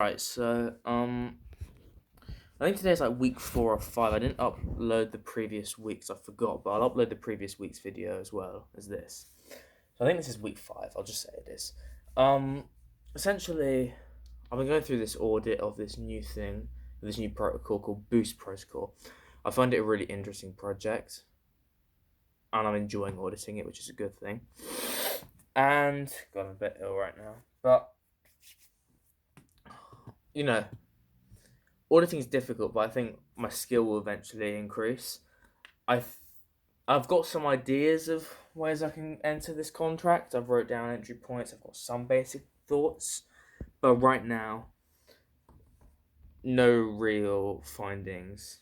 Right, so I think today's like week 4 or 5. I didn't upload the previous weeks, I forgot, but I'll upload the previous week's video as well as this. So I think this is week 5, I'll just say it is. Essentially, I've been going through this audit of this new thing, this new protocol called Boost Protocol. I find it a really interesting project, and I'm enjoying auditing it, which is a good thing. And God, I'm a bit ill right now, but you know, auditing is difficult, but I think my skill will eventually increase. I've I've got some ideas of ways I can enter this contract. I've wrote down entry points. I've got some basic thoughts, but right now, no real findings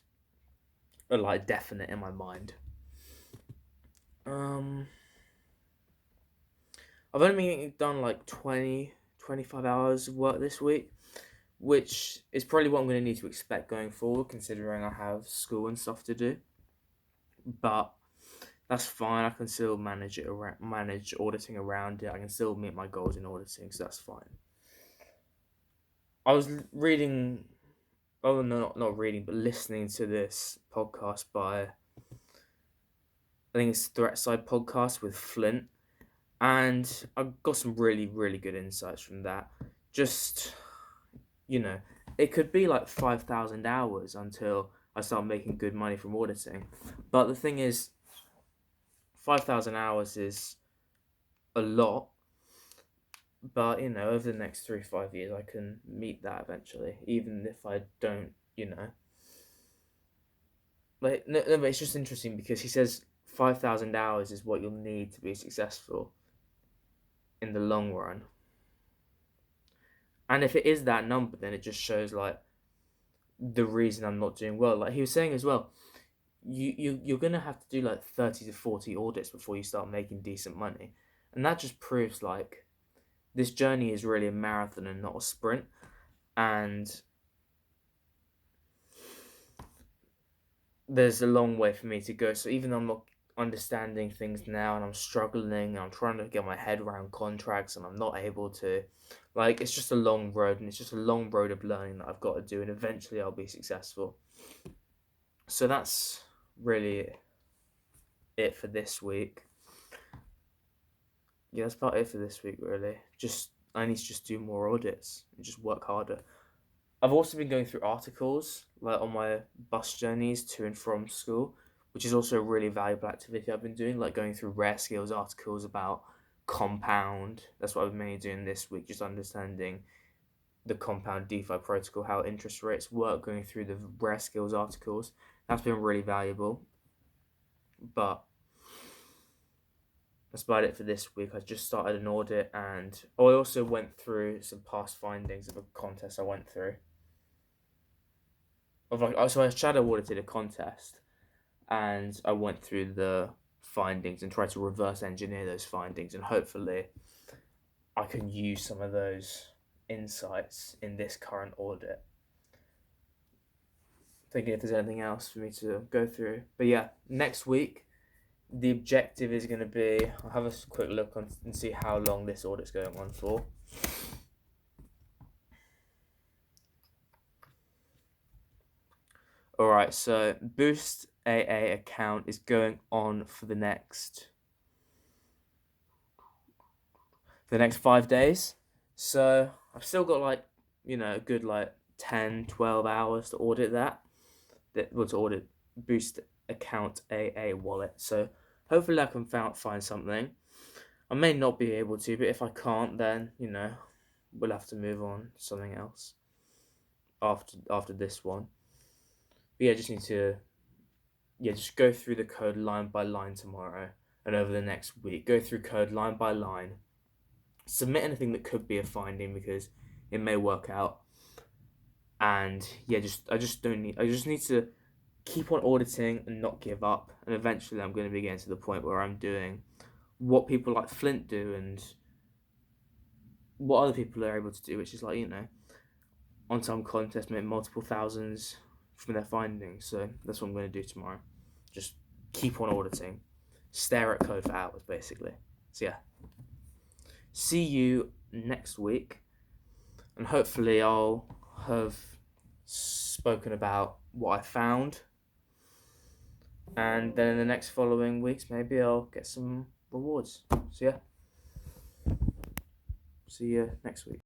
are like definite in my mind. Um, I've only done like 25 hours of work this week, which is probably what I'm going to need to expect going forward, considering I have school and stuff to do. But that's fine. I can still manage auditing around it. I can still meet my goals in auditing, so that's fine. I was reading, oh no, not reading, but listening to this podcast by, I think it's Threat Side podcast with Flint, and I got some really really good insights from that. Just you know, it could be like 5,000 hours until I start making good money from auditing, but the thing is, 5,000 hours is a lot. But over the next 3 to 5 years, I can meet that eventually, even if I don't. Like no, but it's just interesting because he says 5,000 hours is what you'll need to be successful in the long run. And if it is that number, then it just shows like the reason I'm not doing well. Like he was saying as well, you're gonna have to do like 30 to 40 audits before you start making decent money, and that just proves like this journey is really a marathon and not a sprint. And there's a long way for me to go. So even though I'm not understanding things now and I'm struggling and I'm trying to get my head around contracts and I'm not able to, like, it's just a long road and it's just a long road of learning that I've got to do, and eventually I'll be successful. So that's really it for this week. Yeah, that's about it for this week, really. Just, I need to just do more audits and just work harder. I've also been going through articles like on my bus journeys to and from school, which is also a really valuable activity I've been doing, like going through rare skills articles about compound. That's what I've been mainly doing this week, just understanding the compound DeFi protocol, how interest rates work, going through the rare skills articles. That's been really valuable. But that's about it for this week. I just started an audit, and I also went through some past findings of a contest I went through. So I shadow audited a contest, and I went through the findings and tried to reverse engineer those findings, and hopefully I can use some of those insights in this current audit. Thinking if there's anything else for me to go through. But yeah, next week the objective is going to be, I'll have a quick look on and see how long this audit's going on for. Alright, so Boost AA account is going on for the next 5 days. So I've still got like, a good like 10, 12 hours to audit that. To audit Boost account AA wallet. So hopefully I can find something. I may not be able to, but if I can't, then we'll have to move on to something else after this one. But yeah, just need to just go through the code line by line tomorrow and over the next week. Go through code line by line. Submit anything that could be a finding because it may work out. And yeah, I just need to keep on auditing and not give up. And eventually I'm going to be getting to the point where I'm doing what people like Flint do and what other people are able to do, which is like, on some contests make multiple thousands from their findings. So that's what I'm going to do tomorrow. Just keep on auditing. Stare at code for hours, basically. So yeah. See you next week. and hopefully I'll have spoken about what I found, and then in the next following weeks maybe I'll get some rewards. So yeah, see you next week.